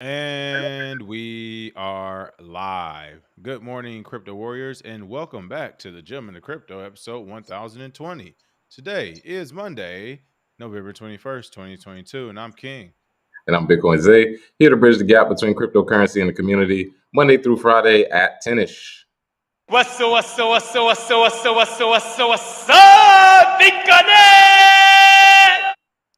And we are live. Good morning, crypto warriors, and welcome back to the Gem in the Crypto episode 1020. Today is Monday, November 21st, 2022, and I'm King. And I'm Bitcoin Zay, here to bridge the gap between cryptocurrency and the community, Monday through Friday at 10ish. What's up, Bitcoin?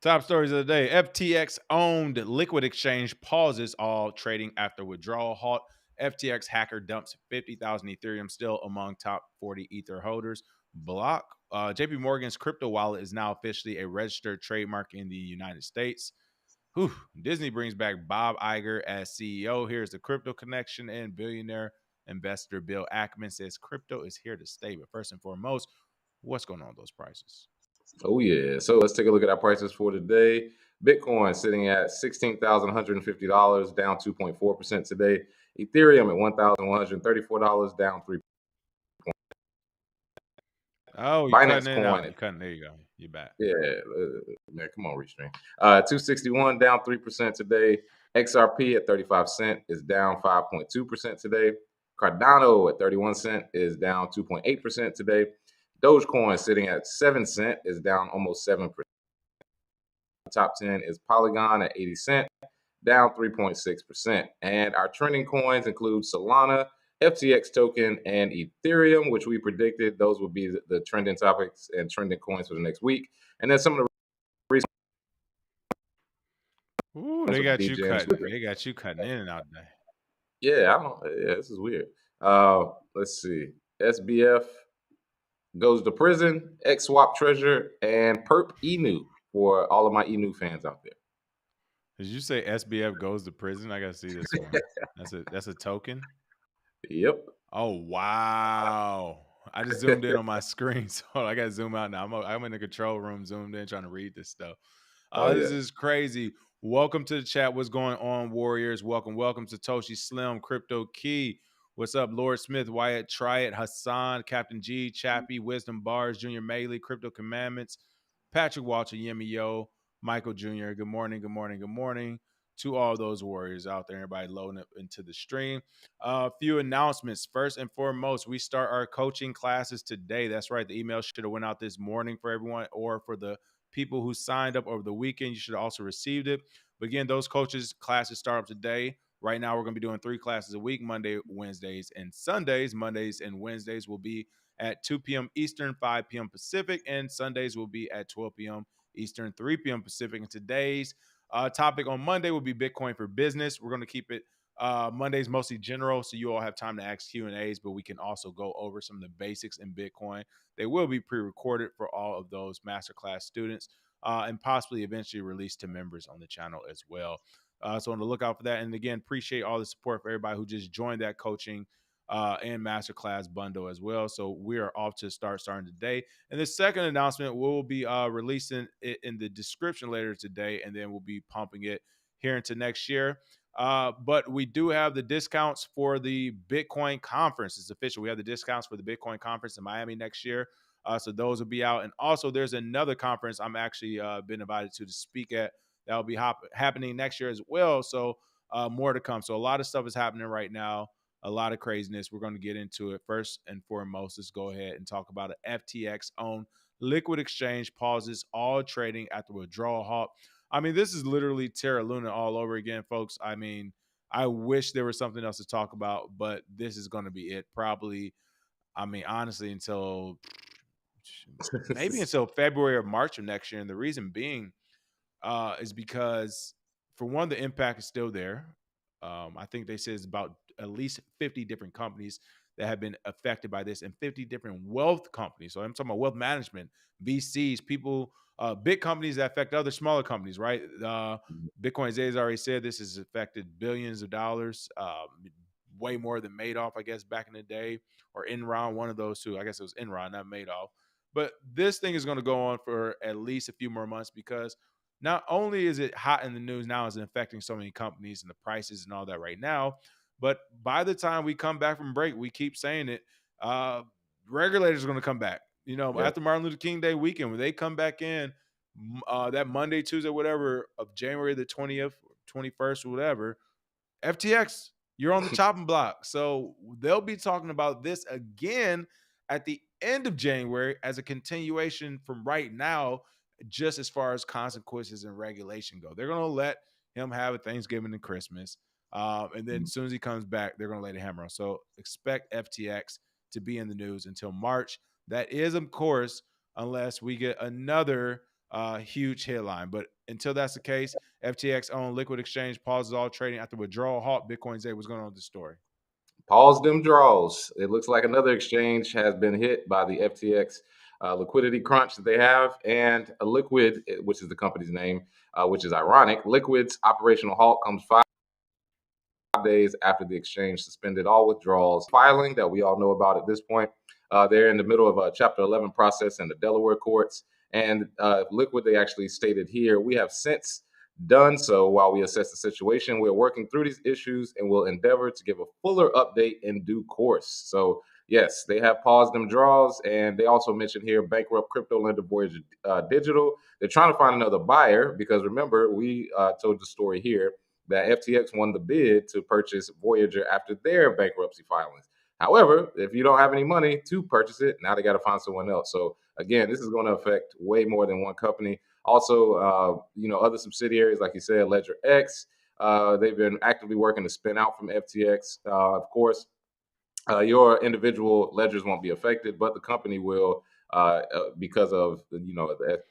Top stories of the day. FTX owned liquid exchange pauses all trading after withdrawal halt. FTX hacker dumps 50,000 Ethereum, still among top 40 Ether holders. Block. JP Morgan's crypto wallet is now officially a registered trademark in the United States. Whew. Disney brings back Bob Iger as CEO. Here's the crypto connection, and billionaire investor Bill Ackman says crypto is here to stay. But first and foremost, what's going on with those prices? Oh, yeah. So let's take a look at our prices for today. Bitcoin sitting at $16,150, down 2.4% today. Ethereum at $1,134, down 3. Oh, you're Binance cutting in and out. Coin, You're cutting. There you go. You're back. yeah, man, come on, Restream. 261 down 3% today. XRP at 35 cent is down 5.2% today. Cardano at 31 cent is down 2.8% today. Dogecoin sitting at 7 cent is down almost 7%. Top 10 is Polygon at 80 cent, down 3.6%. And our trending coins include Solana, FTX token, and Ethereum, which we predicted those would be the trending topics and trending coins for the next week. And then some of the recent Ooh, ones they with got you DGens. cutting. They got you cutting in and out there. Yeah, I don't. Yeah, this is weird. Let's see. SBF goes to prison. XSwap Treasure and Perp Enu for all of my Enu fans out there. Did you say SBF goes to prison? I gotta see this one. That's a token. Yep. Oh wow! I just zoomed in on my screen, so I gotta zoom out now. I'm in the control room, zoomed in, trying to read this stuff. Oh This yeah. is crazy. Welcome to the chat. What's going on, Warriors? Welcome to Toshi Slim, Crypto Key. What's up, Lord Smith, Wyatt, Try It, Hassan, Captain G, Chappie, Wisdom Bars, Junior Maley, Crypto Commandments, Patrick Walter, Yemi Yo, Michael Jr. Good morning, good morning, good morning to all those warriors out there. Everybody loading up into the stream. A few announcements. First and foremost, we start our coaching classes today. That's right. The email should have went out this morning for everyone, or for the people who signed up over the weekend. You should have also received it. But again, those coaches classes start up today. Right now, we're going to be doing 3 classes a week: Monday, Wednesdays, and Sundays. Mondays and Wednesdays will be at 2 p.m. Eastern, 5 p.m. Pacific, and Sundays will be at 12 p.m. Eastern, 3 p.m. Pacific. And today's topic on Monday will be Bitcoin for business. We're going to keep it Monday's mostly general, so you all have time to ask Q&As, but we can also go over some of the basics in Bitcoin. They will be pre-recorded for all of those masterclass students and possibly eventually released to members on the channel as well. So on the lookout for that. And again, appreciate all the support for everybody who just joined that coaching and masterclass bundle as well. So we are off to starting today. And the second announcement, we'll be releasing it in the description later today, and then we'll be pumping it here into next year. But we do have the discounts for the Bitcoin conference. It's official. We have the discounts for the Bitcoin conference in Miami next year. So those will be out. And also, there's another conference I'm actually been invited to speak at that will be happening next year as well. So more to come. So a lot of stuff is happening right now. A lot of craziness. We're going to get into it. First and foremost, let's go ahead and talk about an FTX owned liquid exchange pauses all trading after withdrawal halt. I mean, this is literally Terra Luna all over again, folks. I mean, I wish there was something else to talk about, but this is going to be it. Probably, I mean, honestly, until maybe until February or March of next year. And the reason being is because, for one, the impact is still there. I think they said it's about at least 50 different companies that have been affected by this, and 50 different wealth companies. So I'm talking about wealth management, VCs, people, big companies that affect other smaller companies, right? Bitcoin Zay's already said this has affected billions of dollars, way more than Madoff, I guess, back in the day, or Enron, one of those two. I guess it was Enron, not Madoff. But this thing is going to go on for at least a few more months, because not only is it hot in the news now, is it affecting so many companies and the prices and all that right now, but by the time we come back from break, we keep saying it, regulators are going to come back. You know, Yep. after Martin Luther King Day weekend, when they come back in, that Monday, Tuesday, whatever, of January the 20th, 21st, or whatever, FTX, you're on the chopping block. So they'll be talking about this again at the end of January as a continuation from right now, just as far as consequences and regulation go. They're going to let him have a Thanksgiving and Christmas. And then as soon as he comes back, they're going to lay the hammer on. So expect FTX to be in the news until March. That is, of course, unless we get another huge headline. But until that's the case, FTX owned liquid exchange pauses all trading after withdrawal halt. Bitcoin Zay, what's going on with the story? Pause them draws. It looks like another exchange has been hit by the FTX liquidity crunch that they have, and a Liquid, which is the company's name, which is ironic. Liquid's operational halt comes 5 days after the exchange suspended all withdrawals. Filing that we all know about at this point. They're in the middle of a Chapter 11 process in the Delaware courts. And Liquid, they actually stated here, we have since done so while we assess the situation. We're working through these issues and will endeavor to give a fuller update in due course. So, yes, they have paused them draws. And they also mentioned here bankrupt crypto lender Voyager Digital. They're trying to find another buyer because remember, we told the story here that FTX won the bid to purchase Voyager after their bankruptcy filings. However, if you don't have any money to purchase it, now they got to find someone else. So again, this is going to affect way more than one company. Also, other subsidiaries, like you said, Ledger X, they've been actively working to spin out from FTX. Of course, your individual ledgers won't be affected, but the company will because of the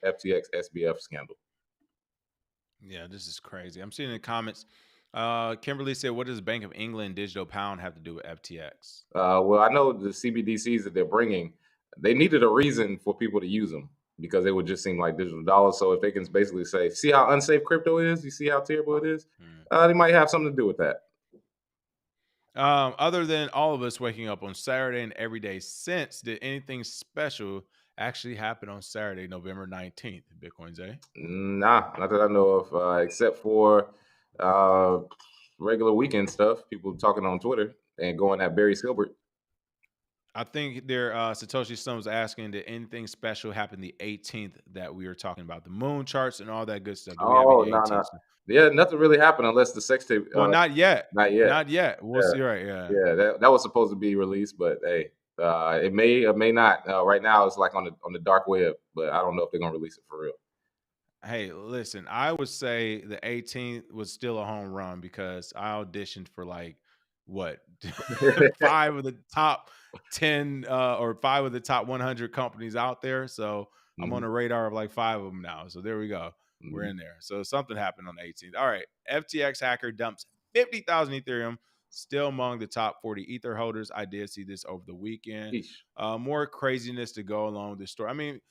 FTX SBF scandal. Yeah, this is crazy. I'm seeing in the comments. Kimberly said, "What does Bank of England digital pound have to do with FTX?" Well, I know the CBDCs that they're bringing, they needed a reason for people to use them because it would just seem like digital dollars. So if they can basically say, see how unsafe crypto is, you see how terrible it is, they might have something to do with that. Other than all of us waking up on Saturday and every day since, did anything special actually happen on Saturday, November 19th, Bitcoin Day? Nah, not that I know of, except for regular weekend stuff, people talking on Twitter and going at Barry Silbert. I think there, Satoshi Son was asking, did anything special happen the 18th that we were talking about? The moon charts and all that good stuff. Do we have Oh, any no, 18th no. stuff? Yeah, nothing really happened unless the sex tape. Well, not yet. Not yet. Not yet. We'll Yeah. see. Right. Yeah. Yeah, that was supposed to be released, but hey, it may or may not. Right now, it's like on the dark web, but I don't know if they're gonna release it for real. Hey, listen, I would say the 18th was still a home run because I auditioned for like what 5 of the top 10 or 5 of the top 100 companies out there. So I'm on Mhm, the radar of like 5 of them now. So there we go. We're mhm. in there. So something happened on the 18th. All right. FTX hacker dumps 50,000 Ethereum, still among the top 40 Ether holders. I did see this over the weekend. Yeesh. More craziness to go along with this story. I mean,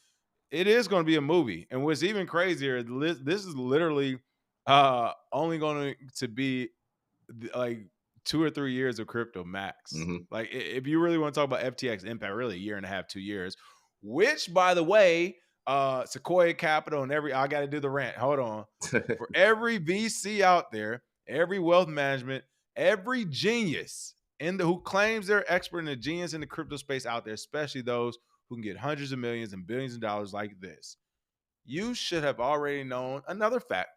it is going to be a movie, and what's even crazier, this is literally only going to be like 2 or 3 years of crypto max. Mhm. Like if you really want to talk about FTX impact, really a year and a half, 2 years. Which, by the way, Sequoia Capital and I got to do the rant. Hold on. For every VC out there, every wealth management, every genius who claims they're expert and a genius in the crypto space out there, especially those who can get hundreds of millions and billions of dollars like this, you should have already known another fact.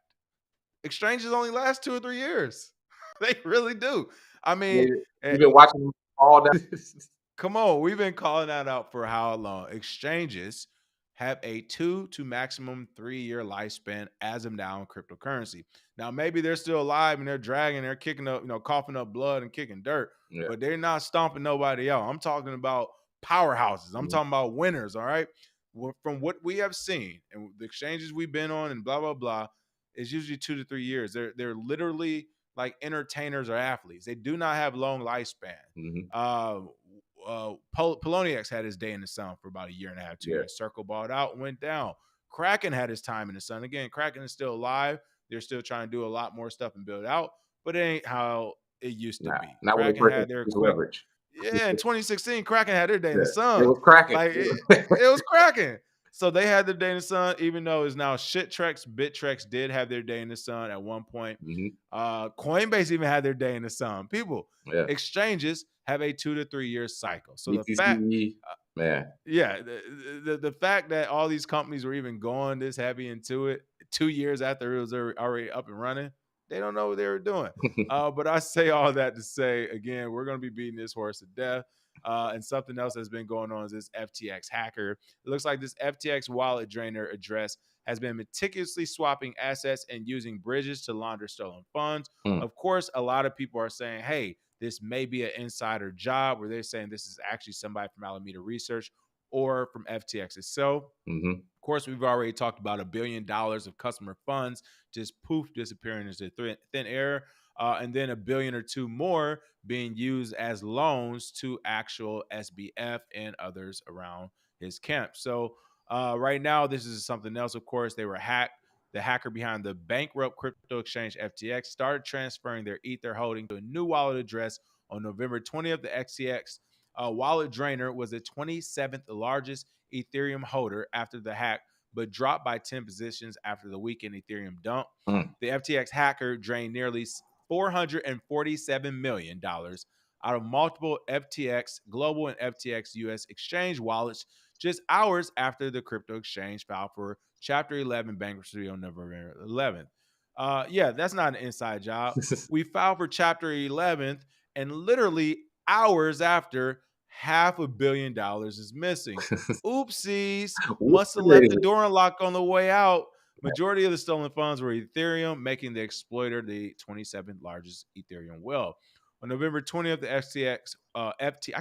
Exchanges only last 2 or 3 years. They really do. I mean, You've been watching all that. come on, we've been calling that out for how long? Exchanges have a 2 to maximum 3-year lifespan as of now in cryptocurrency. Now, maybe they're still alive and they're dragging, they're kicking up, coughing up blood and kicking dirt, Yeah. but they're not stomping nobody out. I'm talking about powerhouses. I'm Mhm. talking about winners, all right? From what we have seen and the exchanges we've been on and blah, blah, blah, it's usually 2 to 3 years. They're literally like entertainers or athletes. They do not have long lifespan. Mhm. Poloniex had his day in the sun for about a year and a half, 2 Yeah. years. Circle balled out and went down. Kraken had his time in the sun. Again, Kraken is still alive. They're still trying to do a lot more stuff and build out, but it ain't how it used to Nah, be. not with the Kraken person had their who's quick. leverage. Yeah, in 2016, Kraken had their day in Yeah. the It sun. was cracking. Like it was Kraken. So they had their day in the sun, even though it's now Shittrex, Bittrex did have their day in the sun at one point. Mhm. Coinbase even had their day in the sun. People, Yeah. exchanges have a 2 to 3 year cycle. So the fact, BTC, man. yeah, the fact that all these companies were even going this heavy into it 2 years after it was already up and running, They don't know what they were doing. But I say all that to say, again, we're going to be beating this horse to death. And something else that's been going on is this FTX hacker. It looks like this FTX wallet drainer address has been meticulously swapping assets and using bridges to launder stolen funds. Of course, a lot of people are saying, hey, this may be an insider job, where they're saying this is actually somebody from Alameda Research or from FTX itself. Of course, we've already talked about $1 billion of customer funds just poof disappearing into thin air, and then $1 billion or two more being used as loans to actual SBF and others around his camp. So right now, this is something else. Of course, they were hacked. The hacker behind the bankrupt crypto exchange FTX started transferring their Ether holding to a new wallet address on November 20th. The XTX wallet drainer was the 27th largest Ethereum holder after the hack, but dropped by 10 positions after the weekend Ethereum dump. The FTX hacker drained nearly $447 million out of multiple FTX Global and FTX US exchange wallets just hours after the crypto exchange filed for Chapter 11 bankruptcy on November 11th. Yeah, that's not an inside job. We filed for Chapter 11, and literally hours after, $500 million is missing. Oopsies. Must have left the door unlocked on the way out. Majority of the stolen funds were Ethereum, making the exploiter the 27th largest Ethereum whale. On November 20th, the I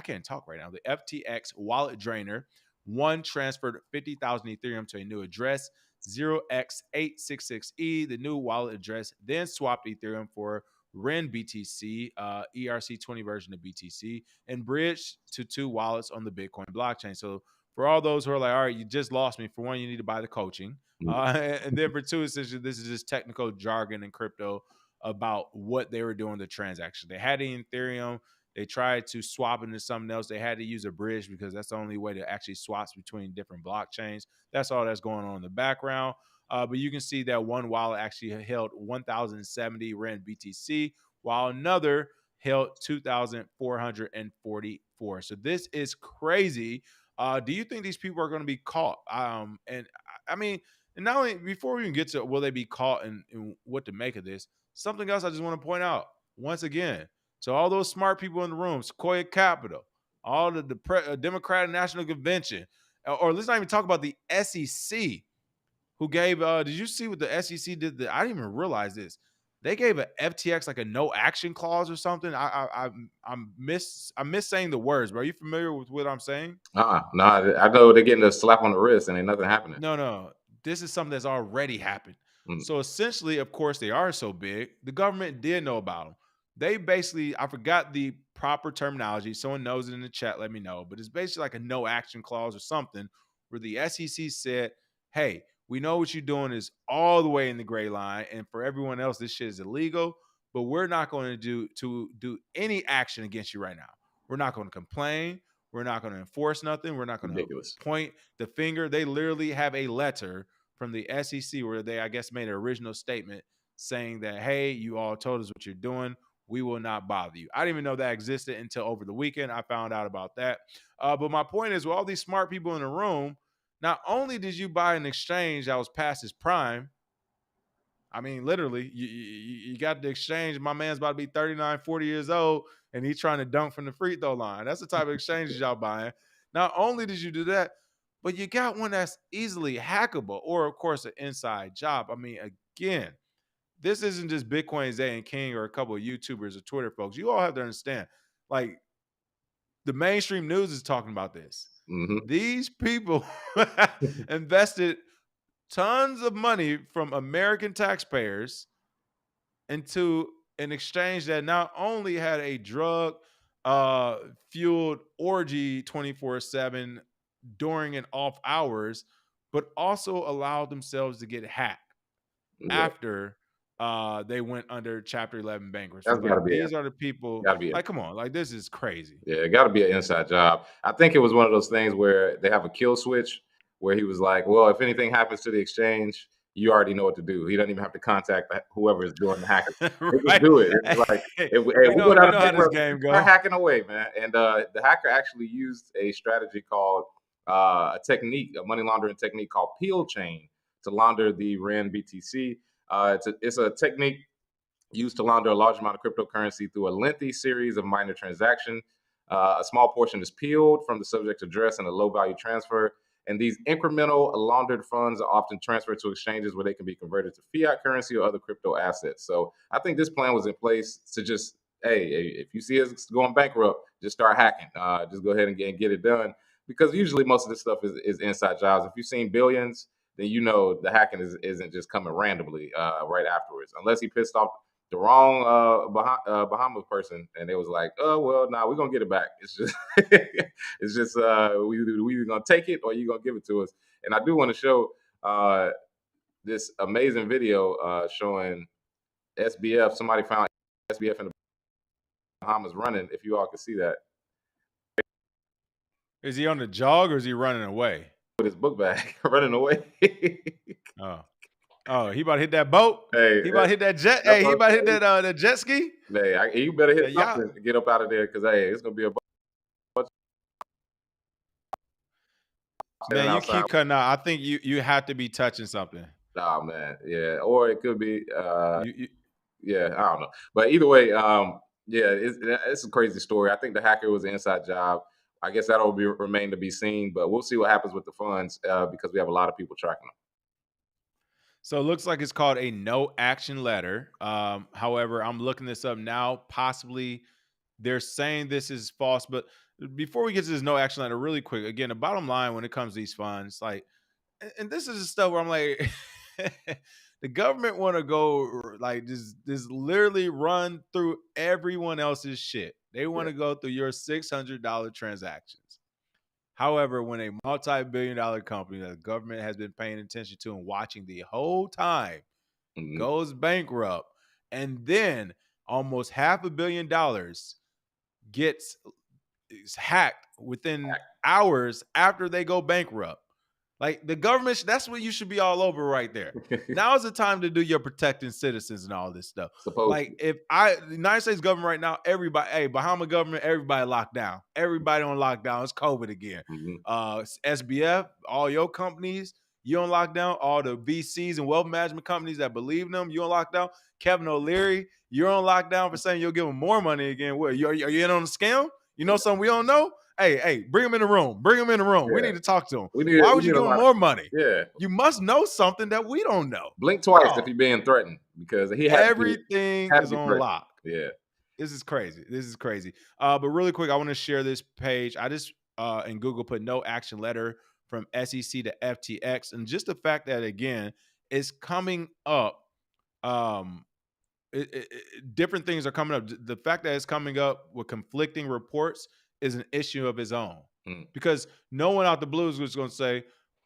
can't talk right now. The FTX wallet drainer one transferred 50,000 Ethereum to a new address, 0x866E. The new wallet address then swapped Ethereum for REN BTC, ERC20 version of BTC, and bridged to two wallets on the Bitcoin blockchain. So for all those who are like, all right, you just lost me. For one, you need to buy the coaching. And then for two, essentially, this is just technical jargon in crypto about what they were doing the transaction. They had it in Ethereum. They tried to swap into something else. They had to use a bridge because that's the only way to actually swap between different blockchains. That's all that's going on in the background. But you can see that one wallet actually held 1,070 REN BTC, while another held 2,444. So this is crazy. Do you think these people are going to be caught? And I mean, and not only before we even get to will they be caught and what to make of this, something else I just want to point out once again to all those smart people in the room, Sequoia Capital, all the Democratic National Convention, or let's not even talk about the SEC, who gave. Did you see what the SEC did? I didn't even realize this. They gave a FTX like a no action clause or something. I miss saying the words. But are you familiar with what I'm saying? No, I know they're getting a slap on the wrist and ain't nothing happening. No. This is something that's already happened. So essentially, of course, they are so big. The government did know about them. They basically, I forgot the proper terminology. Someone knows it in the chat, let me know. But it's basically like a no action clause or something where the SEC said, hey, we know what you're doing is all the way in the gray line. And for everyone else, this shit is illegal. But we're not going to do any action against you right now. We're not going to complain. We're not going to enforce nothing. We're not going to point the finger. They literally have a letter from the SEC where they, I guess, made an original statement saying that, hey, you all told us what you're doing. We will not bother you. I didn't even know that existed until over the weekend. I found out about that. But my point is, with all these smart people in the room, not only did you buy an exchange that was past its prime, I mean, literally, you got the exchange. My man's about to be 39, 40 years old, and he's trying to dunk from the free throw line. That's the type of exchanges y'all buying. Not only did you do that, but you got one that's easily hackable, or, of course, an inside job. I mean, again, this isn't just Bitcoin Zay and King or a couple of YouTubers or Twitter folks. You all have to understand, like, the mainstream news is talking about this. These people invested tons of money from American taxpayers into an exchange that not only had a drug fueled orgy 24/7 during and off hours, but also allowed themselves to get hacked after they went under Chapter 11 bankruptcy. Like, these are the people. Like, come on, like, this is crazy. Yeah, it got to be an inside job. I think it was one of those things where they have a kill switch where he was like, well, if anything happens to the exchange, you already know what to do. He doesn't even have to contact whoever is doing the hacking. They just do it. It's like, hey, we know go down how this game goes. Start hacking away, man. And the hacker actually used a strategy called a money laundering technique called peel chain to launder the REN BTC. It's a technique used to launder a large amount of cryptocurrency through a lengthy series of minor transactions. A small portion is peeled from the subject's address in a low value transfer. And these incremental laundered funds are often transferred to exchanges where they can be converted to fiat currency or other crypto assets. So I think this plan was in place to just, hey, if you see us going bankrupt, just start hacking. Just go ahead and get it done. Because usually most of this stuff is inside jobs. If you've seen billions, then you know the hacking isn't just coming randomly right afterwards. Unless he pissed off the wrong Bahamas person, and it was like, oh well, nah, we're gonna get it back. It's just, it's just we either gonna take it or you gonna give it to us. And I do want to show this amazing video showing SBF. Somebody found SBF in the Bahamas running. If you all can see that, Is he on the jog or is he running away? with his book bag, running away. Oh, he about to hit that boat. Hey, he about to hit that jet. Hey, he about to hit that jet ski. Hey, you better hit Yeah, something to get up out of there, because hey, it's gonna be a bunch Man, you outside. keep cutting out. I think you have to be touching something. Oh man, yeah, or it could be You, yeah, I don't know. But either way, yeah, it's a crazy story. I think the hacker was an inside job. I guess that'll remain to be seen, but we'll see what happens with the funds because we have a lot of people tracking them. So it looks like it's called a no action letter. However, I'm looking this up now. Possibly they're saying this is false. But before we get to this no action letter, really quick, again, the bottom line when it comes to these funds, like, and this is the stuff where I'm like, the government want to go like just literally run through everyone else's shit. They want to go through your $600 transactions. However, when a multi-billion-dollar company that the government has been paying attention to and watching the whole time goes bankrupt, and then almost $500 million gets hacked within hours after they go bankrupt. Like the government, that's what you should be all over right there. Now is the time to do your protecting citizens and all this stuff. Like if the United States government right now, everybody, hey, Bahama government, everybody locked down. Everybody on lockdown. It's COVID again. SBF, all your companies, you on lockdown. All the VCs and wealth management companies that believe in them, you on lockdown. Kevin O'Leary, you're on lockdown for saying you'll give them more money again. What? Are you in on the scam? You know something we don't know? Hey, bring him in the room. Bring him in the room. Yeah. We need to talk to him. Why would you give him more money? Yeah. You must know something that we don't know. Blink twice if you're being threatened, because he has everything is on lock. Yeah. This is crazy. But really quick, I want to share this page. I just in Google put no action letter from SEC to FTX. And just the fact that, again, it's coming up. Different things are coming up. The fact that it's coming up with conflicting reports is an issue of its own, because no one out the blue is just going to say,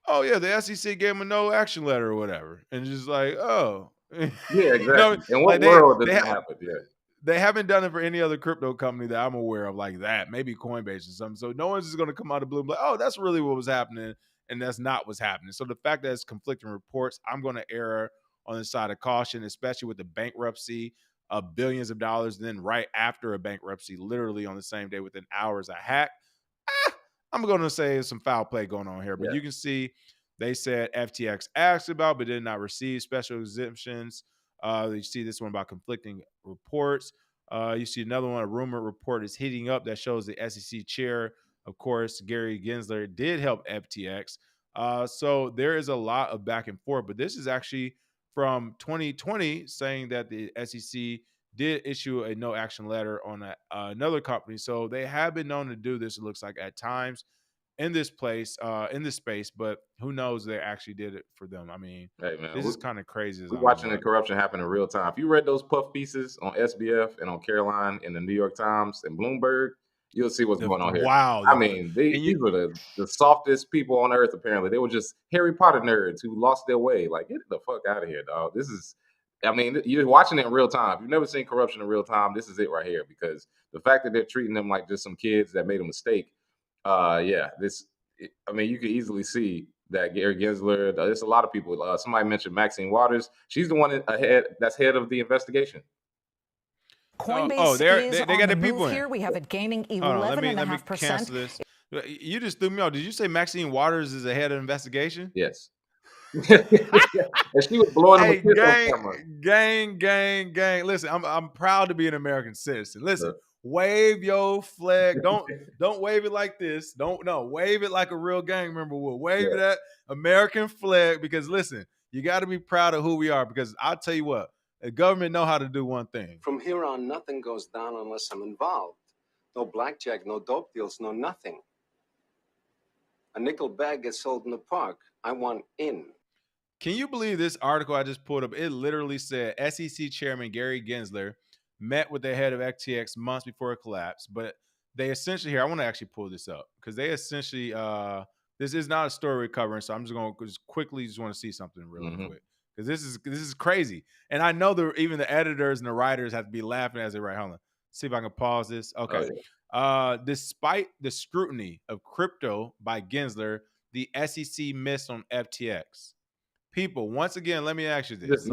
oh yeah, the SEC gave him a no action letter or whatever. And just like, oh yeah, exactly. In what world does that happen? Yeah. They haven't done it for any other crypto company that I'm aware of like that. Maybe Coinbase or something. So no one's just going to come out of the blue and be like, oh, that's really what was happening. And that's not what's happening. So the fact that it's conflicting reports, I'm going to err on the side of caution, especially with the bankruptcy of billions of dollars. Then right after a bankruptcy, literally on the same day, within hours, a hack. I'm going to say there's some foul play going on here. But you can see they said FTX asked about but did not receive special exemptions. You see this one about conflicting reports. You see another one, a rumor report is heating up that shows the SEC chair, of course, Gary Gensler, did help FTX. So there is a lot of back and forth. But this is actually from 2020 saying that the SEC did issue a no action letter on another company. So they have been known to do this, it looks like, at times in this place, in this space, but who knows they actually did it for them. I mean, hey, man, this is kind of crazy. We're watching the corruption happen in real time. If you read those puff pieces on SBF and on Caroline in the New York Times and Bloomberg, you'll see what's going on here. Wow. I mean, these were the softest people on earth, apparently. They were just Harry Potter nerds who lost their way. Like, get the fuck out of here, dog. This is, I mean, you're watching it in real time. If you've never seen corruption in real time, this is it right here. Because the fact that they're treating them like just some kids that made a mistake, I mean, you could easily see that Gary Gensler, there's a lot of people. Somebody mentioned Maxine Waters. She's the one that's head of the investigation. Coinbase they got the people here. We have it gaining 11.5%. You just threw me off. Did you say Maxine Waters is the head of investigation? Yes. And she was blowing him a Hey, kiss on camera. gang. Listen, I'm proud to be an American citizen. Listen, Sure. wave your flag. Don't wave it like this. Wave it like a real gang member would. Wave Yeah. that American flag because listen, you got to be proud of who we are because I'll tell you what, the government know how to do one thing. From here on, nothing goes down unless I'm involved. No blackjack, no dope deals, no nothing. A nickel bag gets sold in the park. I want in. Can you believe this article I just pulled up? It literally said SEC Chairman Gary Gensler met with the head of FTX months before it collapsed, but they essentially here. I want to actually pull this up because they essentially this is not a story we're covering, so I'm just going to quickly want to see something really quick because this is crazy, and I know even the editors and the writers have to be laughing as they write. Hold on, see if I can pause this. Okay. Oh, yeah. Despite the scrutiny of crypto by Gensler, the SEC missed on FTX. People, once again, let me ask you this.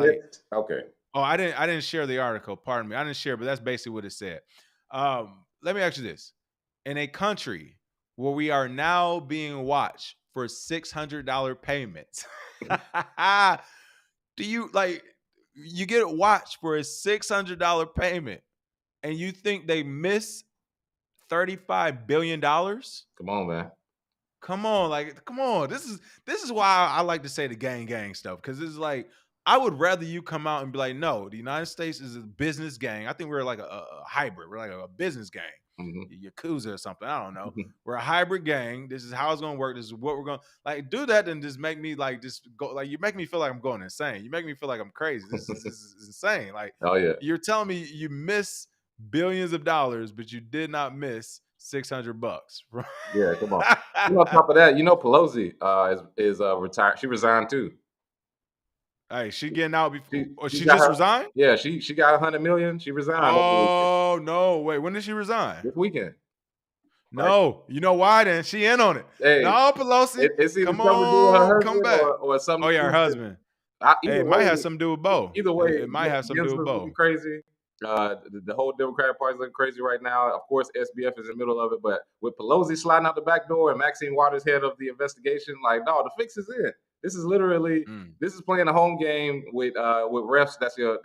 Okay. Oh, I didn't share the article. Pardon me. I didn't share, but that's basically what it said. Let me ask you this. In a country where we are now being watched for $600 payments, do you you get watched for a $600 payment and you think they miss $35 billion? Come on, man. Come on. This is why I like to say the gang stuff because it's like I would rather you come out and be like, no, the United States is a business gang. I think we're like a hybrid. We're like a business gang, Yakuza or something. I don't know. We're a hybrid gang. This is how it's gonna work. This is what we're gonna do that and just make me just go you make me feel like I'm going insane. You make me feel like I'm crazy. This is insane. Oh yeah. You're telling me you miss billions of dollars, but you did not miss $600. Yeah, come on. On top of that, Pelosi is retired. She resigned too. Hey, she getting out before? She got just resigned? Yeah, she got 100 million. She resigned Oh no! Wait, when did she resign? this weekend. No, you know why? Then she in on it. Hey, No, Pelosi, it's either come something to do with her on, husband come back. or something. Oh yeah, her husband. Hey, it might have something to do with both. Either way, It might have something to do with both. looking crazy. The whole Democratic Party is looking crazy right now. Of course, SBF is in the middle of it, but with Pelosi sliding out the back door and Maxine Waters head of the investigation, no, the fix is in. This is literally this is playing a home game with refs. That's your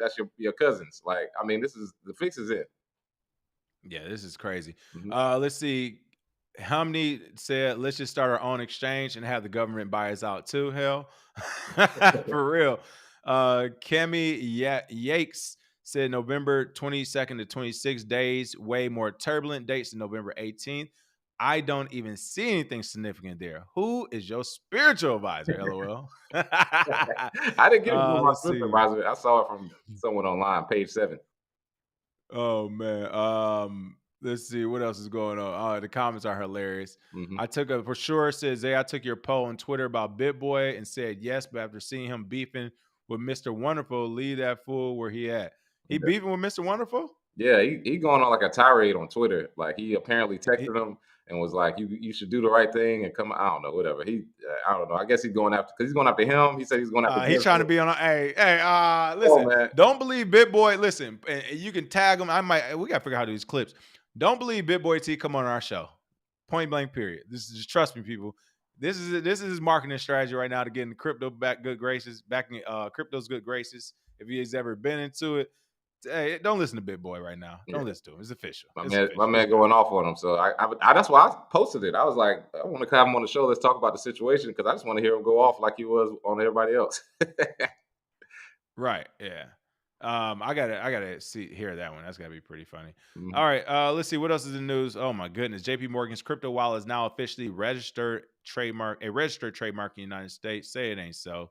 cousins. The fix is in. Yeah, this is crazy. Let's see. Hamni said, let's just start our own exchange and have the government buy us out too. Hell, for real. Kemi Yakes said November 22nd to 26 days, way more turbulent dates than November 18th. I don't even see anything significant there. Who is your spiritual advisor? LOL. I didn't get it from my spiritual advisor. I saw it from someone online, page 7. Oh man. Let's see what else is going on. The comments are hilarious. I took for sure says I took your poll on Twitter about BitBoy and said yes, but after seeing him beefing with Mr. Wonderful, leave that fool where he at. He beefing with Mr. Wonderful? Yeah, he going on like a tirade on Twitter. Like he apparently texted him and was like, "You should do the right thing and come." I don't know, whatever. I don't know. I guess he's going after because he's going after him. He said he's going after. He's trying to be on. Listen. Don't believe BitBoy. Listen, you can tag him. We gotta figure out how to do these clips. Don't believe BitBoy T come on our show. Point blank. Period. This is just trust me, people. This is his marketing strategy right now to get in crypto back in crypto's good graces. If he's ever been into it. Hey, don't listen to BitBoy right now. Don't listen to him. It's official. My man going off on him. So I that's why I posted it. I was like, I want to have him on the show. Let's talk about the situation because I just want to hear him go off like he was on everybody else. Right. Yeah. I gotta hear that one. That's gotta be pretty funny. All right. Let's see what else is in the news. Oh my goodness. JP Morgan's crypto wallet is now officially registered trademark in the United States. Say it ain't so.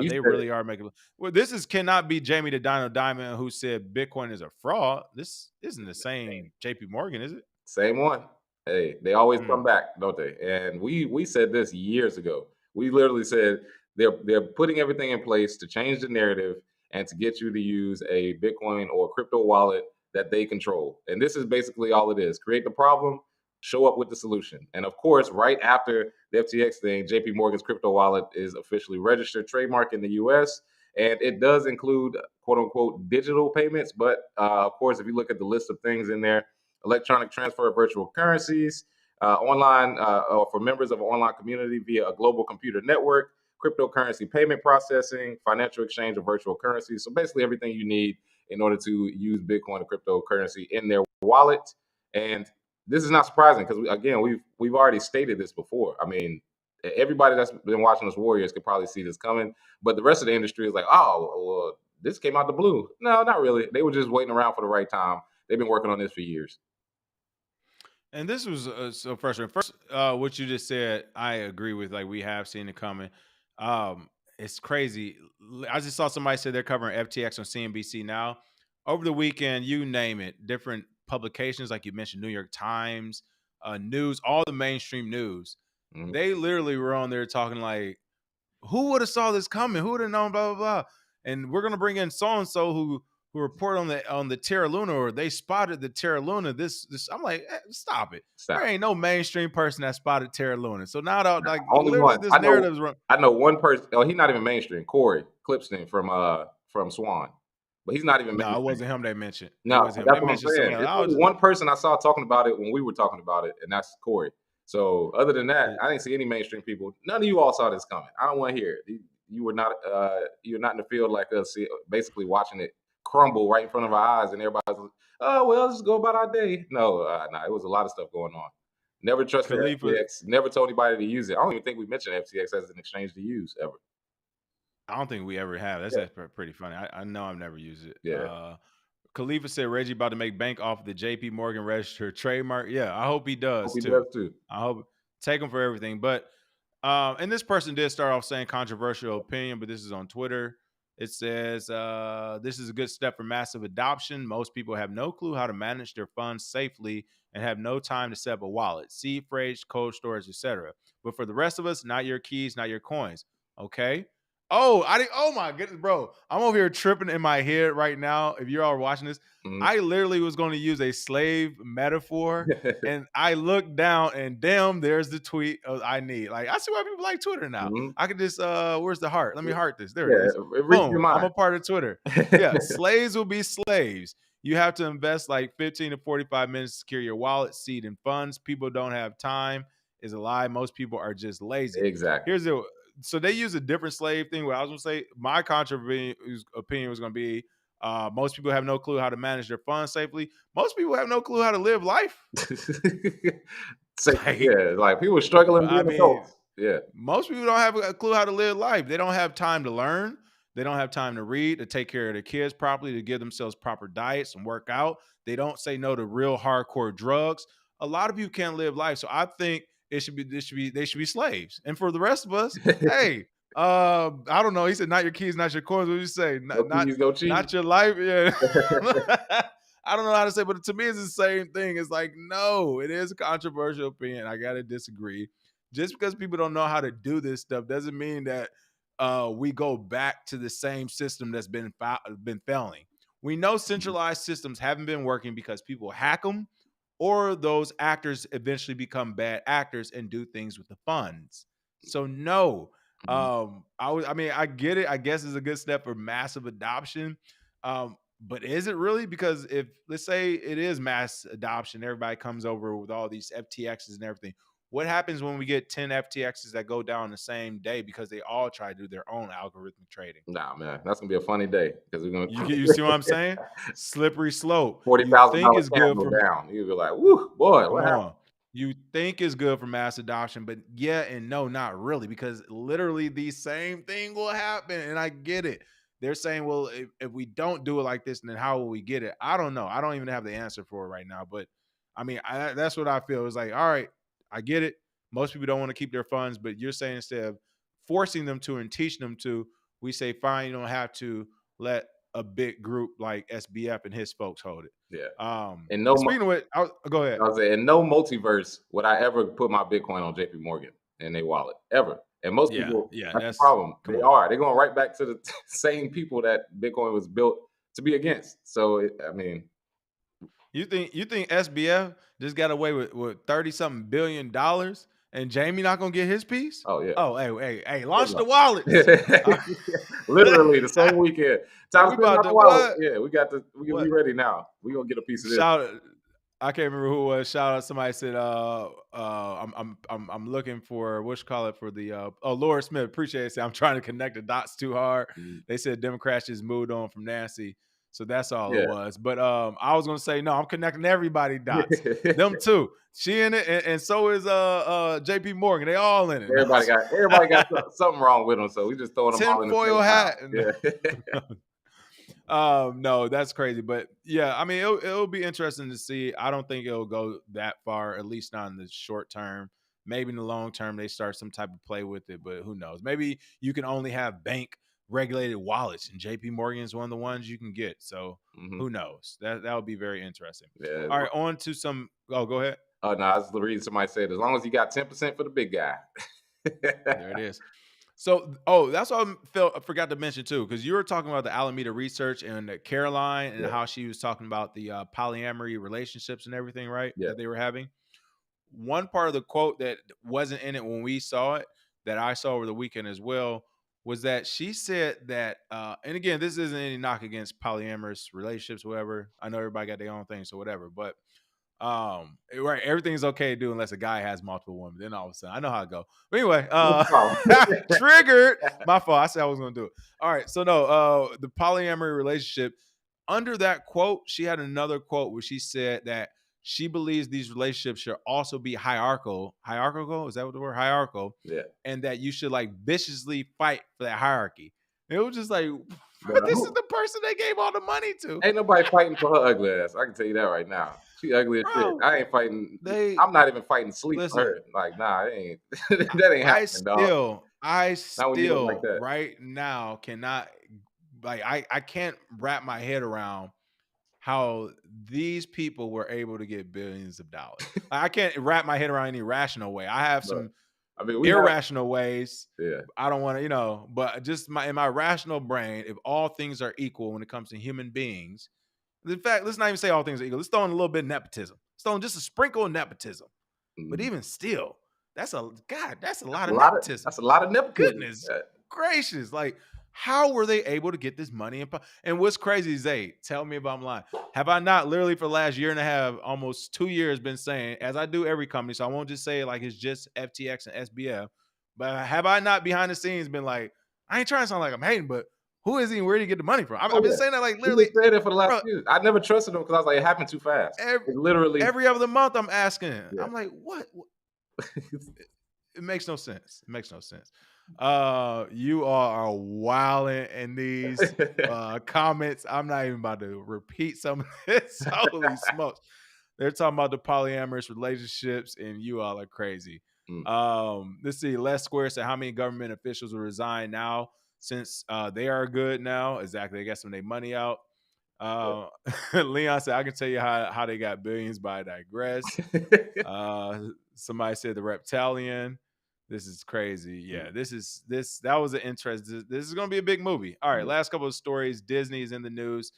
They really are making. Well, cannot be Jamie the Dino Diamond who said Bitcoin is a fraud. This isn't the same JP Morgan, is it? Same one. Hey, they always come back, don't they? And we said this years ago. We literally said they're putting everything in place to change the narrative and to get you to use a Bitcoin or crypto wallet that they control. And this is basically all it is. Create the problem, show up with the solution. And of course, right after the FTX thing, JP Morgan's crypto wallet is officially registered trademark in the US. And it does include quote unquote digital payments. But of course, if you look at the list of things in there, electronic transfer of virtual currencies, online or for members of an online community via a global computer network, cryptocurrency payment processing, financial exchange of virtual currency. So basically everything you need in order to use Bitcoin and cryptocurrency in their wallet. And this is not surprising because, again, we've already stated this before. I mean, everybody that's been watching us Warriors could probably see this coming, but the rest of the industry is like, oh, well, this came out the blue. No, not really. They were just waiting around for the right time. They've been working on this for years. And this was so frustrating. First, what you just said, I agree with. Like, we have seen it coming. It's crazy. I just saw somebody say they're covering FTX on CNBC now. Over the weekend, you name it, different publications, like you mentioned, New York Times, news, all the mainstream news. Mhm. They literally were on there talking like, who would have saw this coming? Who would have known? Blah blah blah. And we're gonna bring in so and so who report on the Terra Luna, or they spotted the Terra Luna. This I'm like, stop it. Stop. There ain't no mainstream person that spotted Terra Luna. So now that like Only literally one. this narrative's run. I know one person. Oh, he's not even mainstream. Corey Clipston from Swan, but he's not even No, mainstream. it wasn't him they mentioned. No, It that's wasn't him. what They I'm mentioned saying. someone It's else. only one person I saw talking about it when we were talking about it, and that's Corey. So other than that, I didn't see any mainstream people. None of you all saw this coming. I don't want to hear it. You were not you're not in the field like us, basically watching it crumble right in front of our eyes, and everybody's like, oh well, let's go about our day. No, it was a lot of stuff going on. Never trusted FTX. Never told anybody to use it. I don't even think we mentioned FTX as an exchange to use ever. I don't think we ever have. That's pretty funny. I know I've never used it. Yeah. Khalifa said Reggie about to make bank off the JP Morgan registered trademark. Yeah, I hope he does too. I hope take him for everything. But and this person did start off saying controversial opinion, but this is on Twitter. It says this is a good step for massive adoption. Most people have no clue how to manage their funds safely and have no time to set up a wallet, seed phrase, cold storage, etc. But for the rest of us, not your keys, not your coins. Okay. Oh my goodness, bro. I'm over here tripping in my head right now. If you're all watching this, I literally was going to use a slave metaphor, and I looked down and damn, there's the tweet I need. Like, I see why people like Twitter now. I could just where's the heart? Let me heart this. There it is. Boom. I'm a part of Twitter. Yeah, slaves will be slaves. You have to invest like 15 to 45 minutes to secure your wallet, seed, and funds. People don't have time is a lie. Most people are just lazy. Exactly. So they use a different slave thing. What I was going to say, my controversial opinion was going to be most people have no clue how to manage their funds safely. Most people have no clue how to live life. Like people are struggling being adults. Yeah. Most people don't have a clue how to live life. They don't have time to learn. They don't have time to read, to take care of their kids properly, to give themselves proper diets and work out. They don't say no to real hardcore drugs. A lot of people can't live life. So I think they should be slaves. And for the rest of us, hey, I don't know. He said, not your keys, not your coins. What did you say? Not your life. Yeah. I don't know how to say, but to me, it's the same thing. It's like, no, it is a controversial opinion. I got to disagree. Just because people don't know how to do this stuff doesn't mean that we go back to the same system that's been failing. We know centralized systems haven't been working because people hack them, or those actors eventually become bad actors and do things with the funds. So no, I get it. I guess it's a good step for massive adoption. But is it really? Because if, let's say it is mass adoption, everybody comes over with all these FTXs and everything. What happens when we get 10 FTXs that go down the same day because they all try to do their own algorithmic trading? Nah, man, that's gonna be a funny day because we're gonna. You see what I'm saying? Slippery slope. $40,000 down. You'll be like, "Woo, boy, what happened?" You think is good for mass adoption, but yeah and no, not really, because literally the same thing will happen. And I get it. They're saying, well, if we don't do it like this, then how will we get it? I don't know. I don't even have the answer for it right now. But I mean, that's what I feel. It's like, all right, I get it. Most people don't want to keep their funds, but you're saying instead of forcing them to and teaching them to, we say, fine, you don't have to let a big group like SBF and his folks hold it. Yeah. And speaking of which, go ahead. I was saying, in no multiverse would I ever put my Bitcoin on JP Morgan in their wallet, ever. And most people, that's the problem. They're going right back to the same people that Bitcoin was built to be against. So, I mean. You think SBF just got away with $30-something billion and Jamie not gonna get his piece? Oh yeah. Oh hey, launch the wallets. Literally the same weekend. We about to what? Yeah, we be ready now. We gonna get a piece of this. I can't remember who it was. Shout out, somebody said, I'm looking for what you call it for the Laura Smith. Appreciate it. I'm trying to connect the dots too hard. They said Democrats just moved on from Nancy. So that's all it was. But I was gonna say, no, I'm connecting everybody dots. Them too. She in it, and so is JP Morgan. They all in it. Everybody got something wrong with them, so we just throwing them all in the tinfoil same hat. pile. No, that's crazy. But yeah, I mean, it'll be interesting to see. I don't think it'll go that far, at least not in the short term. Maybe in the long term, they start some type of play with it, but who knows? Maybe you can only have bank regulated wallets, and JP Morgan is one of the ones you can get. So who knows? That would be very interesting. Yeah. All right, on to some. Oh, go ahead. Oh no, I was reading somebody said as long as you got 10% for the big guy. There it is. So, that's what I forgot to mention too, because you were talking about the Alameda research and Caroline and how she was talking about the polyamory relationships and everything, right? Yeah. That they were having. One part of the quote that wasn't in it when we saw it, that I saw over the weekend as well, was that she said that, and again, this isn't any knock against polyamorous relationships, whatever. I know everybody got their own thing, so whatever, but right, everything's okay to do unless a guy has multiple women. Then all of a sudden, I know how it go. But anyway, triggered. My fault. I said I was gonna do it. All right, so no, the polyamory relationship. Under that quote, she had another quote where she said that she believes these relationships should also be hierarchical. Hierarchical, is that what the word? Hierarchical. Yeah. And that you should like viciously fight for that hierarchy. It was just like, this is the person they gave all the money to. Ain't nobody fighting for her ugly ass. I can tell you that right now. She ugly as shit. I ain't fighting. I'm not even fighting sleep for her. Like, nah, it ain't. That ain't happening, dog. I still like right now cannot, like, I can't wrap my head around how these people were able to get billions of dollars. I can't wrap my head around any rational way. I have some irrational ways. Yeah. I don't want to, but just in my rational brain, if all things are equal when it comes to human beings, in fact, let's not even say all things are equal. Let's throw in a little bit of nepotism. Let's throw in just a sprinkle of nepotism. But even still, that's a lot of nepotism. That's a lot of nepotism. Goodness gracious. Like, how were they able to get this money? And what's crazy, Zay, tell me if I'm lying. Have I not literally for the last year and a half, almost 2 years, been saying, as I do every company, so I won't just say like it's just FTX and SBF, but have I not behind the scenes been like, I ain't trying to sound like I'm hating, but who is he and where did he get the money from? I've been saying that like literally. He said it for the last year. I never trusted him because I was like, it happened too fast. Every other month I'm asking. Yeah. I'm like, what? It makes no sense. It makes no sense. You are wilding in these comments. I'm not even about to repeat some of this. Holy smokes. They're talking about the polyamorous relationships, and you all are crazy. Let's see. Les Square said, how many government officials will resign now since they are good now? Exactly. They got some of their money out. Leon said, I can tell you how they got billions, but I digress. Somebody said the reptilian. This is crazy. Yeah, that was an interest. This is going to be a big movie. All right, last couple of stories. Disney is in the news.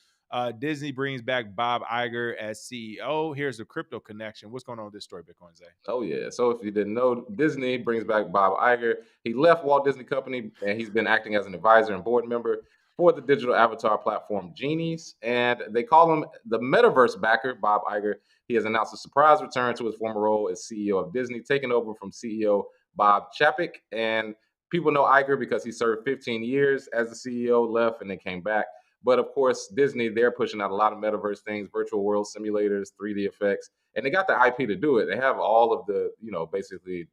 Disney brings back Bob Iger as CEO. Here's a crypto connection. What's going on with this story, Bitcoin Zay? Oh, yeah. So if you didn't know, Disney brings back Bob Iger. He left Walt Disney Company, and he's been acting as an advisor and board member for the digital avatar platform Genies. And they call him the metaverse backer, Bob Iger. He has announced a surprise return to his former role as CEO of Disney, taking over from CEO Bob Chapek. And people know Iger because he served 15 years as the CEO, left, and then came back. But of course, Disney, they're pushing out a lot of metaverse things, virtual world simulators, 3D effects, and they got the IP to do it. They have all of the, basically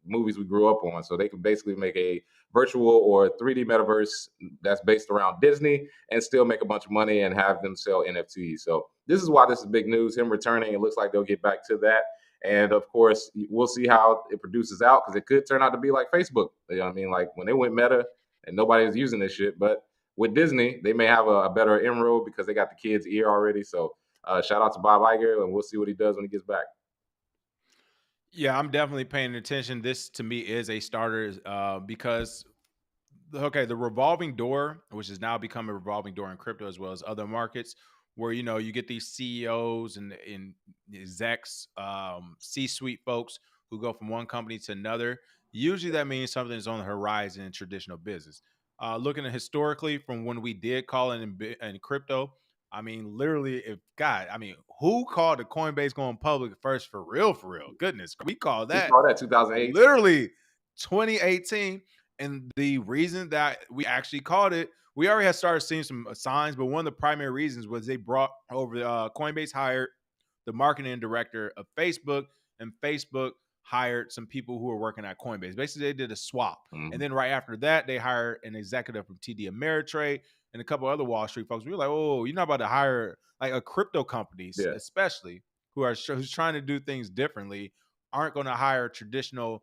movies we grew up on. So they can basically make a virtual or 3D metaverse that's based around Disney and still make a bunch of money and have them sell NFTs. So this is why this is big news, him returning. It looks like they'll get back to that. And of course, we'll see how it produces out because it could turn out to be like Facebook. You know what I mean? Like when they went meta and nobody was using this shit. But with Disney, they may have a better inroad because they got the kids' ear already. So shout out to Bob Iger, and we'll see what he does when he gets back. Yeah, I'm definitely paying attention. This to me is a starter because, the revolving door, which has now become a revolving door in crypto as well as other markets, where you get these CEOs and execs, C-suite folks who go from one company to another. Usually that means something is on the horizon in traditional business. Looking at historically from when we did call it in crypto, I mean, literally, who called the Coinbase going public first for real? Goodness, we called We that saw that 2008. literally 2018. And the reason that we actually called it, we already had started seeing some signs, but one of the primary reasons was they brought over Coinbase hired the marketing director of Facebook, and Facebook hired some people who were working at Coinbase. Basically, they did a swap. Mhm. And then right after that, they hired an executive from TD Ameritrade and a couple other Wall Street folks. We were like, oh, you're not about to hire like a crypto companies, Yeah. especially who's trying to do things differently, aren't going to hire traditional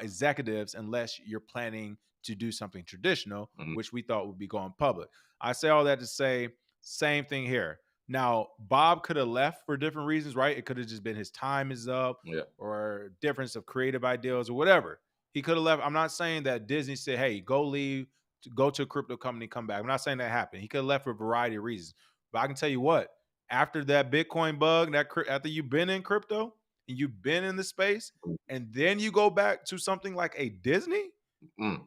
executives unless you're planning to do something traditional, which we thought would be going public. I say all that to say, same thing here. Now, Bob could have left for different reasons, right? It could have just been his time is up, or difference of creative ideas or whatever. He could have left. I'm not saying that Disney said, hey, go leave, go to a crypto company, come back. I'm not saying that happened. He could have left for a variety of reasons. But I can tell you what, after that Bitcoin bug, after you've been in crypto and you've been in the space, and then you go back to something like a Disney,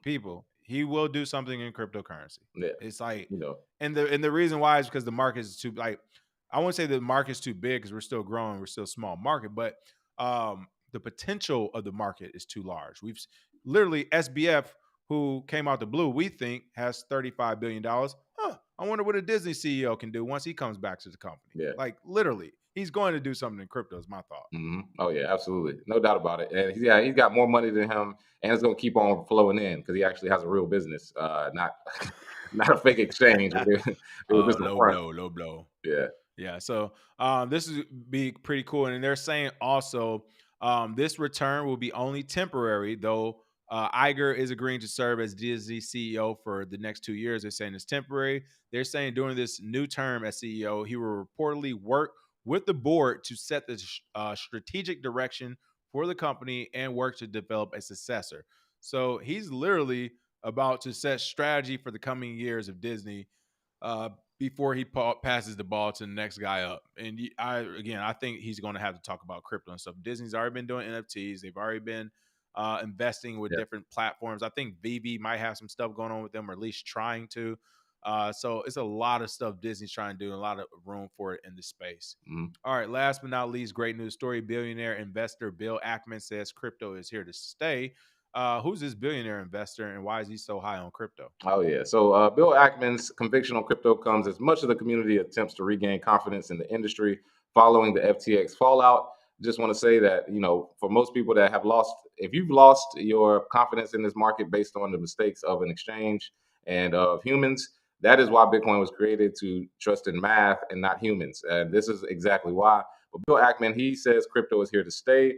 people, he will do something in cryptocurrency. Yeah. It's like, you know, and the reason why is because the market is too, like, I won't say the market's too big because we're still growing, we're still a small market, but the potential of the market is too large. We've literally SBF, who came out the blue, we think has $35 billion. I wonder what a Disney CEO can do once he comes back to the company. Yeah. Like literally, he's going to do something in crypto is my thought. Oh yeah, absolutely, no doubt about it. And he's got more money than him, and it's going to keep on flowing in because he actually has a real business, not not a fake exchange. Low blow. Yeah. So this is be pretty cool, and they're saying also this return will be only temporary, though. Iger is agreeing to serve as Disney CEO for the next 2 years. They're saying it's temporary. They're saying during this new term as CEO, he will reportedly work with the board to set the strategic direction for the company and work to develop a successor. So he's literally about to set strategy for the coming years of Disney before he passes the ball to the next guy up. And I think he's going to have to talk about crypto and stuff. Disney's already been doing NFTs. They've already been investing with different platforms. I think VV might have some stuff going on with them, or at least trying to. So it's a lot of stuff Disney's trying to do, and a lot of room for it in the space. All right, last but not least, great news story. Billionaire investor Bill Ackman says crypto is here to stay. Who's this billionaire investor, and why is he so high on crypto? Oh yeah. So Bill Ackman's conviction on crypto comes as much of the community attempts to regain confidence in the industry following the FTX fallout. Just want to say that, for most people that have lost, if you've lost your confidence in this market based on the mistakes of an exchange and of humans, that is why Bitcoin was created, to trust in math and not humans. And this is exactly why. But Bill Ackman, he says crypto is here to stay.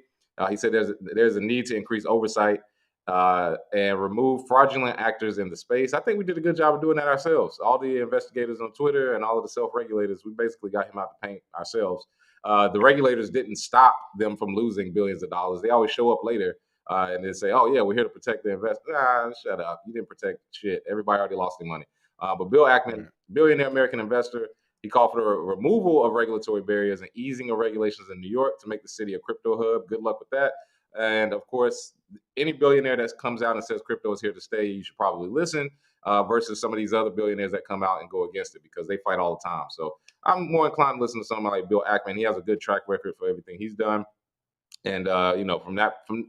He said there's a need to increase oversight and remove fraudulent actors in the space. I think we did a good job of doing that ourselves. All the investigators on Twitter and all of the self-regulators, we basically got him out the paint ourselves. The regulators didn't stop them from losing billions of dollars. They always show up later and they say, oh yeah, we're here to protect the investor. Shut up. You didn't protect shit. Everybody already lost their money. But Bill Ackman, billionaire American investor, he called for the removal of regulatory barriers and easing of regulations in New York to make the city a crypto hub. Good luck with that. And of course, any billionaire that comes out and says crypto is here to stay, you should probably listen, versus some of these other billionaires that come out and go against it because they fight all the time. So I'm more inclined to listen to somebody like Bill Ackman. He has a good track record for everything he's done. And,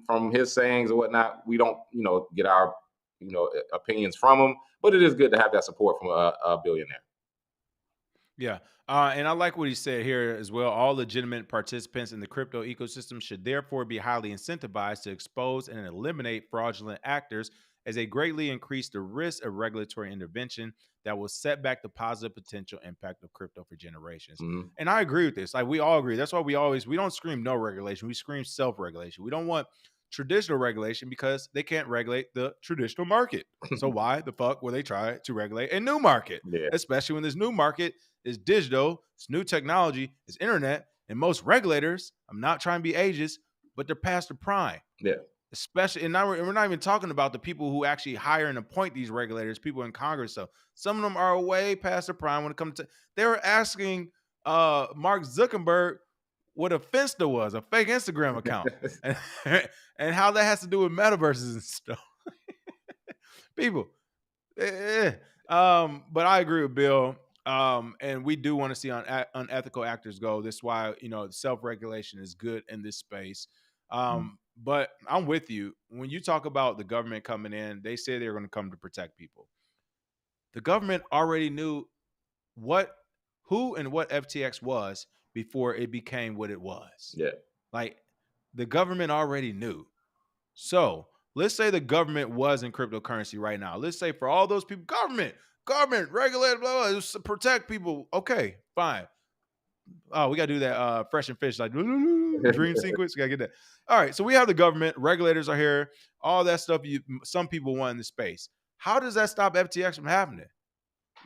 from his sayings and whatnot, we don't, get our, opinions from him. But it is good to have that support from a billionaire. Yeah. And I like what he said here as well. All legitimate participants in the crypto ecosystem should therefore be highly incentivized to expose and eliminate fraudulent actors, as they greatly increase the risk of regulatory intervention that will set back the positive potential impact of crypto for generations. And I agree with this. Like, we all agree. That's why we don't scream no regulation. We scream self-regulation. We don't want traditional regulation because they can't regulate the traditional market. So why the fuck will they try to regulate a new market? Yeah. Especially when this new market is digital, it's new technology, it's internet, and most regulators, I'm not trying to be ageist, but they're past the prime. Yeah. Especially, and now we're not even talking about the people who actually hire and appoint these regulators, people in Congress. So some of them are way past the prime when it comes to, they were asking Mark Zuckerberg what a Finsta was, a fake Instagram account, and how that has to do with metaverses and stuff. People. But I agree with Bill. And we do want to see unethical actors go. This is why, self-regulation is good in this space. But I'm with you. When you talk about the government coming in, they say they're going to come to protect people. The government already knew who and what FTX was before it became what it was. Yeah. Like, the government already knew. So let's say the government was in cryptocurrency right now. Let's say for all those people, government, regulated, blah, blah, blah, protect people. Okay, fine. Oh, we got to do that fresh and fish, like dream sequence. We got to get that. All right, so we have the government, regulators are here, all that stuff some people want in the space. How does that stop FTX from happening?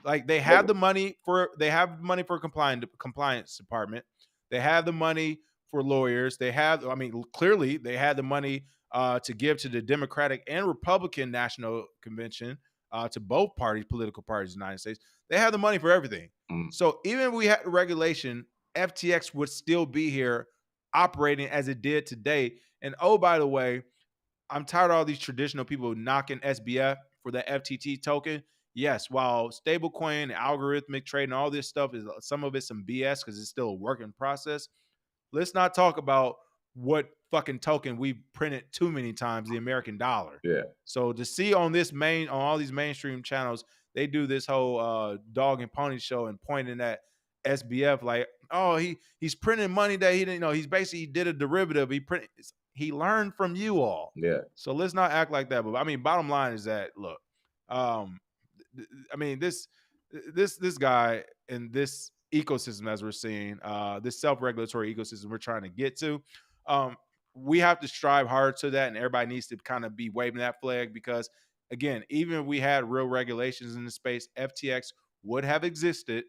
Like, they have the money for compliance department. They have the money for lawyers. Clearly they had the money to give to the Democratic and Republican National Convention, to both political parties in the United States. They have the money for everything. So even if we had regulation, FTX would still be here operating as it did today. And oh, by the way, I'm tired of all these traditional people knocking SBF for the FTT token. Yes, while stablecoin, algorithmic trading, all this stuff is some of it's some BS because it's still a working process. Let's not talk about what fucking token we printed too many times, the American dollar. Yeah. So to see on all these mainstream channels, they do this whole dog and pony show and pointing at SBF like, oh, he's printing money that he didn't know. He did a derivative. He learned from you all. Yeah. So let's not act like that. But bottom line is that, look, this guy and this ecosystem, as we're seeing, this self-regulatory ecosystem we're trying to get to, we have to strive hard to that, and everybody needs to kind of be waving that flag because, again, even if we had real regulations in the space, FTX would have existed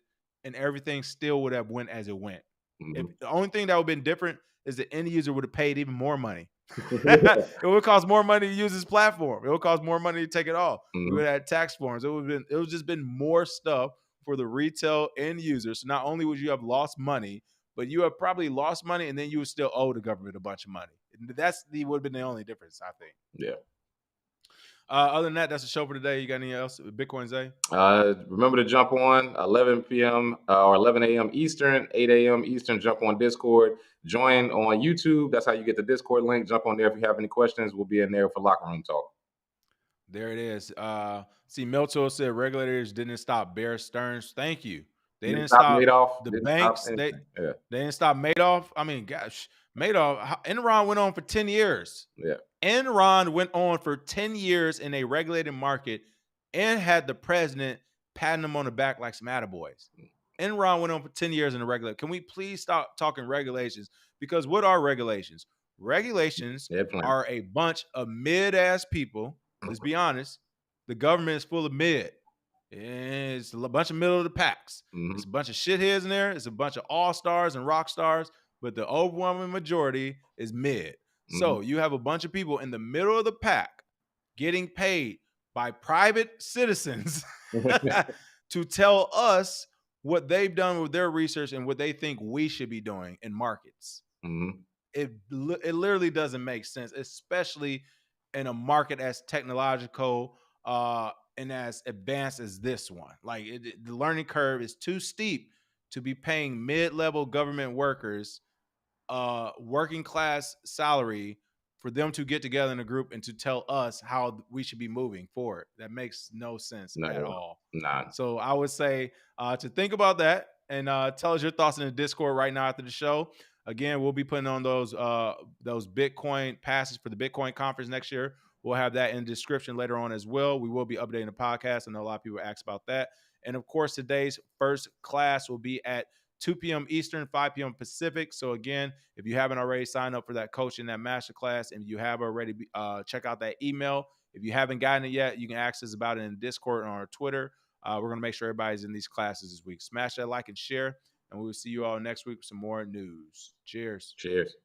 and everything still would have went as it went. If the only thing that would have been different is the end user would have paid even more money. It would cost more money to use this platform. It would cost more money to take it off. We would have had tax forms. It would just been more stuff for the retail end users. So not only would you have lost money, but you have probably lost money and then you would still owe the government a bunch of money. Would have been the only difference, I think. Yeah. Other than that, that's the show for today. You got anything else? Bitcoin Zay? Remember to jump on 11 p.m. Or 11 a.m. Eastern, 8 a.m. Eastern. Jump on Discord. Join on YouTube. That's how you get the Discord link. Jump on there if you have any questions. We'll be in there for locker room talk. There it is. See, Milto said regulators didn't stop Bear Stearns. Thank you. They didn't stop Madoff. The banks. They didn't stop Madoff. Gosh, Madoff. Enron went on for 10 years. Yeah. Enron went on for 10 years in a regulated market and had the president patting them on the back like some attaboys. Enron went on for 10 years in a regulated. Can we please stop talking regulations? Because what are regulations? Regulations are a bunch of mid-ass people. Let's be honest. The government is full of mid. It's a bunch of middle of the packs. It's a bunch of shitheads in there. It's a bunch of all-stars and rock stars. But the overwhelming majority is mid. So you have a bunch of people in the middle of the pack getting paid by private citizens to tell us what they've done with their research and what they think we should be doing in markets. It literally doesn't make sense, especially in a market as technological and as advanced as this one. Like, the learning curve is too steep to be paying mid-level government workers working class salary for them to get together in a group and to tell us how we should be moving forward. That makes no sense at all. So I would say to think about that and tell us your thoughts in the Discord right now after the show. Again, we'll be putting on those Bitcoin passes for the Bitcoin conference next year. We'll have that in the description later on as well. We will be updating the podcast. I know a lot of people ask about that. And of course, today's first class will be at 2 p.m. Eastern, 5 p.m. Pacific. So again, if you haven't already signed up for that coaching, that masterclass, and you have already, check out that email. If you haven't gotten it yet, you can ask us about it in Discord or on our Twitter. We're going to make sure everybody's in these classes this week. Smash that like and share, and we will see you all next week with some more news. Cheers. Cheers.